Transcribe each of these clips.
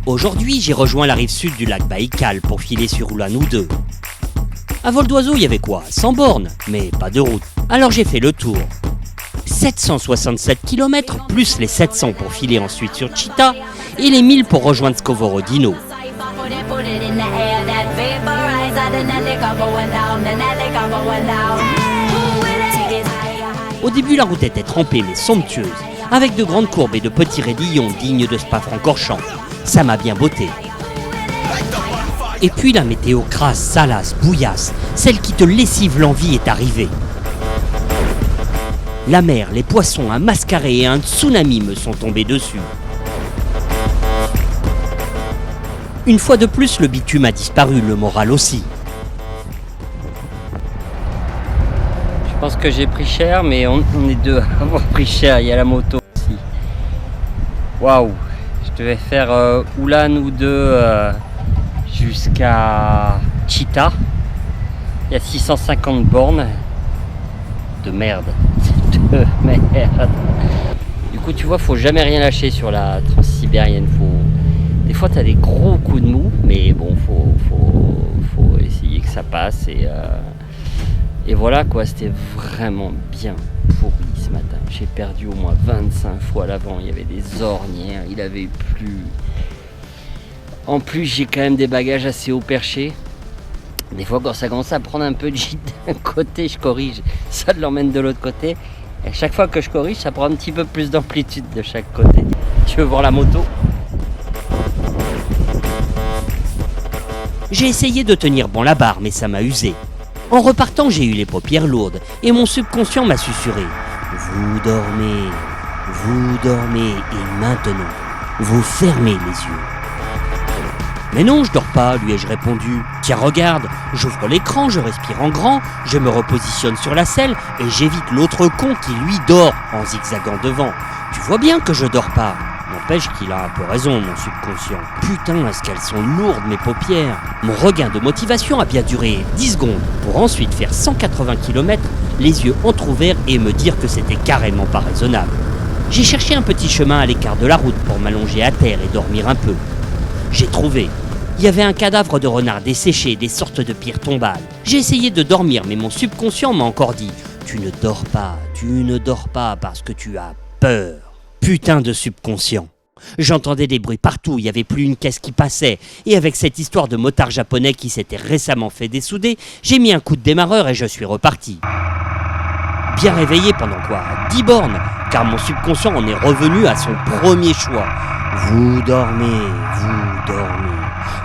Aujourd'hui, j'ai rejoint la rive sud du lac Baïkal pour filer sur Ulan-Ude. À vol d'oiseau, il y avait quoi? 100 bornes, mais pas de route. Alors j'ai fait le tour. 767 km, plus les 700 pour filer ensuite sur Chita, et les 1000 pour rejoindre Skоворodino. Au début, la route était trempée mais somptueuse, avec de grandes courbes et de petits raidillons dignes de Spa-Francorchamps. Ça m'a bien botté. Et puis la météo crasse, salace, bouillasse, celle qui te lessive l'envie est arrivée. La mer, les poissons, un mascaré et un tsunami me sont tombés dessus. Une fois de plus, le bitume a disparu, le moral aussi. Je pense que j'ai pris cher, mais on est deux à avoir pris cher. Il y a la moto aussi. Waouh! Je devais faire Ulan-Ude jusqu'à Chita. Il y a 650 bornes. De merde. De merde. Du coup, tu vois, faut jamais rien lâcher sur la transsibérienne. Des fois, tu as des gros coups de mou, mais bon, faut essayer que ça passe. Et voilà quoi, c'était vraiment bien pourri ce matin. J'ai perdu au moins 25 fois l'avant. Il y avait des ornières, il avait plu. En plus, j'ai quand même des bagages assez haut perchés. Des fois, quand ça commence à prendre un peu de gîte d'un côté, je corrige. Ça l'emmène de l'autre côté. Et chaque fois que je corrige, ça prend un petit peu plus d'amplitude de chaque côté. Tu veux voir la moto ? J'ai essayé de tenir bon la barre, mais ça m'a usé. En repartant, j'ai eu les paupières lourdes et mon subconscient m'a susurré. Vous dormez, et maintenant, vous fermez les yeux. Mais non, je dors pas, lui ai-je répondu. Tiens, regarde, j'ouvre l'écran, je respire en grand, je me repositionne sur la selle et j'évite l'autre con qui lui dort en zigzagant devant. Tu vois bien que je dors pas. N'empêche qu'il a un peu raison, mon subconscient. Putain, est-ce qu'elles sont lourdes, mes paupières. Mon regain de motivation a bien duré 10 secondes, pour ensuite faire 180 km, les yeux entr'ouverts et me dire que c'était carrément pas raisonnable. J'ai cherché un petit chemin à l'écart de la route pour m'allonger à terre et dormir un peu. J'ai trouvé. Il y avait un cadavre de renard desséché, des sortes de pierres tombales. J'ai essayé de dormir, mais mon subconscient m'a encore dit « Tu ne dors pas parce que tu as peur. » Putain de subconscient. J'entendais des bruits partout, il n'y avait plus une caisse qui passait. Et avec cette histoire de motard japonais qui s'était récemment fait dessouder, j'ai mis un coup de démarreur et je suis reparti. Bien réveillé pendant quoi 10 bornes, car mon subconscient en est revenu à son premier choix. Vous dormez.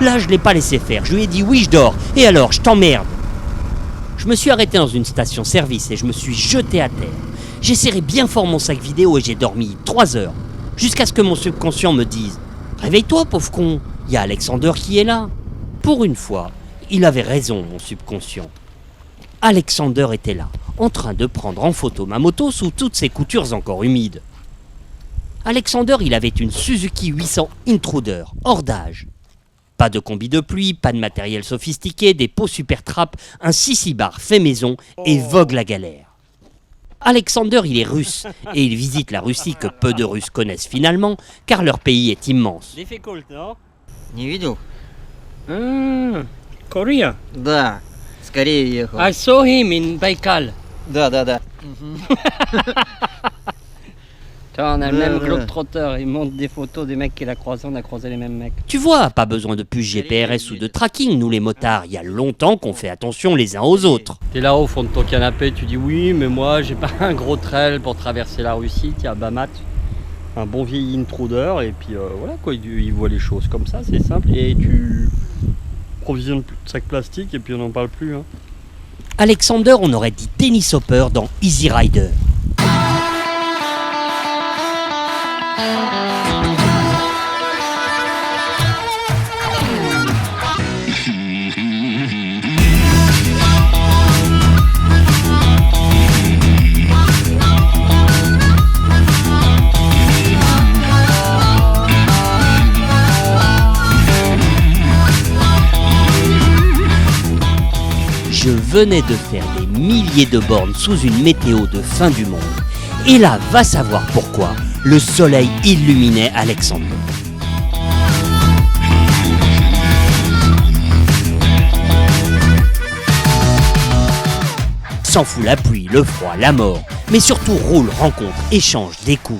Là, je ne l'ai pas laissé faire, je lui ai dit oui, je dors. Et alors, je t'emmerde. Je me suis arrêté dans une station-service et je me suis jeté à terre. J'ai serré bien fort mon sac vidéo et j'ai dormi 3 heures. Jusqu'à ce que mon subconscient me dise « Réveille-toi, pauvre con, il y a Alexander qui est là. » Pour une fois, il avait raison, mon subconscient. Alexander était là, en train de prendre en photo ma moto sous toutes ses coutures encore humides. Alexander, il avait une Suzuki 800 Intruder, hors d'âge. Pas de combi de pluie, pas de matériel sophistiqué, des pots super trap, un 6 bar fait maison et vogue la galère. Alexander, il est russe et il visite la Russie que peu de Russes connaissent finalement, car leur pays est immense. Difficult, non? Не видел? Korea. Да, скорее ехал. I saw him in Baikal. Да. On a le même globetrotter, il montre des photos des mecs qu'il a croisés, on a croisé les mêmes mecs. Tu vois, pas besoin de puce GPRS ou de tracking, nous les motards, il y a longtemps qu'on fait attention les uns aux autres. T'es là au fond de ton canapé, tu dis oui, mais moi j'ai pas un gros trail pour traverser la Russie, tiens, Bamat, un bon vieil intruder, et puis voilà quoi, il voit les choses comme ça, c'est simple, et tu provisionnes plus de sacs plastiques, et puis on n'en parle plus. Hein. Alexander, on aurait dit Dennis Hopper dans Easy Rider. Je venais de faire des milliers de bornes sous une météo de fin du monde. Et là, va savoir pourquoi, le soleil illuminait Alexander. s'en fout la pluie, le froid, la mort, mais surtout roule, rencontre, échange, découvre.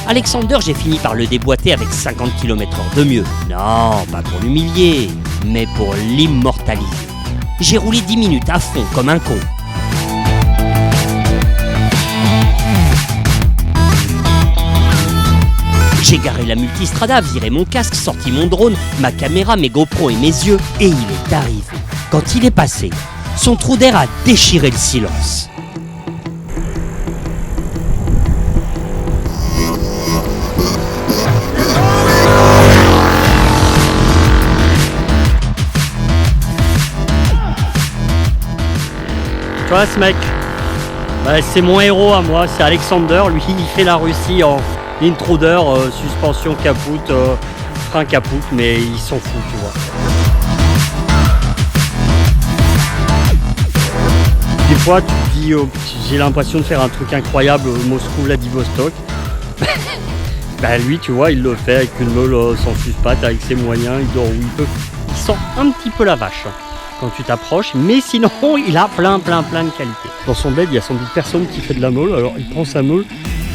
Alexander, j'ai fini par le déboîter avec 50 km/h de mieux. Non, pas pour l'humilier, mais pour l'immortaliser. J'ai roulé 10 minutes à fond comme un con. J'ai garé la multistrada, viré mon casque, sorti mon drone, ma caméra, mes GoPro et mes yeux, et il est arrivé. Quand il est passé, son trou d'air a déchiré le silence. Tu vois ce mec, c'est mon héros à moi, c'est Alexander. Lui il fait la Russie en intruder, suspension capoute, frein capoute, mais il s'en fout, tu vois. Des fois tu te dis j'ai l'impression de faire un truc incroyable, Moscou-Vladivostok. Lui tu vois il le fait avec une meule sans suspate, avec ses moyens, il dort où il peut. Il sent un petit peu la vache quand tu t'approches, mais sinon il a plein de qualités. Dans son bed il y a sans doute personne qui fait de la meule, alors il prend sa meule,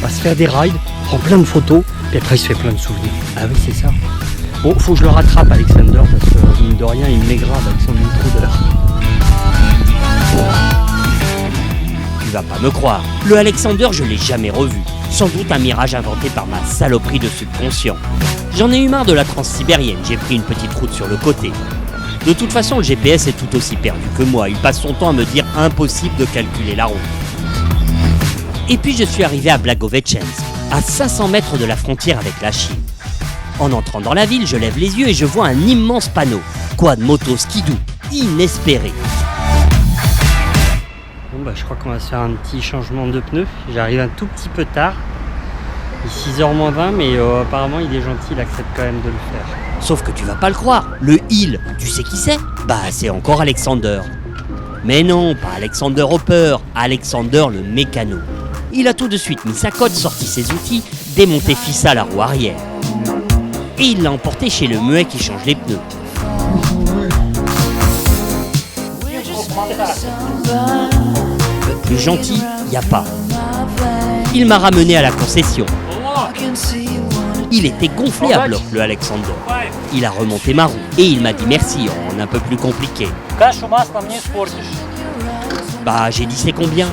va se faire des rides, prend plein de photos, puis après il se fait plein de souvenirs. Ah oui c'est ça. Bon, faut que je le rattrape Alexander, parce que mine de rien il m'égrave avec son intruder. Tu vas pas me croire, le Alexander je l'ai jamais revu. Sans doute un mirage inventé par ma saloperie de subconscient. J'en ai eu marre de la transsibérienne, j'ai pris une petite route sur le côté. De toute façon, le GPS est tout aussi perdu que moi. Il passe son temps à me dire impossible de calculer la route. Et puis je suis arrivé à Blagoveshchensk, à 500 mètres de la frontière avec la Chine. En entrant dans la ville, je lève les yeux et je vois un immense panneau. Quad moto skidoo, inespéré. Bon je crois qu'on va se faire un petit changement de pneus. J'arrive un tout petit peu tard. Il est 6h moins 20, mais apparemment il est gentil, il accepte quand même de le faire. Sauf que tu vas pas le croire, le il, tu sais qui c'est? C'est encore Alexander. Mais non, pas Alexander Hopper, Alexander le mécano. Il a tout de suite mis sa cote, sorti ses outils, démonté Fissa la roue arrière. Et il l'a emporté chez le muet qui change les pneus. Plus gentil, y a pas. Il m'a ramené à la concession. Il était gonflé à bloc, le Alexander. Il a remonté ma roue et il m'a dit merci en un peu plus compliqué. J'ai dit c'est combien?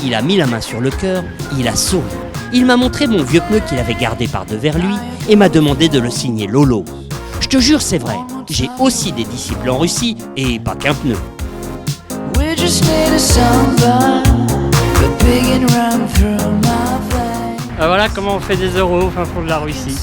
Il a mis la main sur le cœur, il a souri. Il m'a montré mon vieux pneu qu'il avait gardé par devers lui et m'a demandé de le signer Lolo. Je te jure c'est vrai, j'ai aussi des disciples en Russie et pas qu'un pneu. Voilà comment on fait des euros au fin fond de la Russie.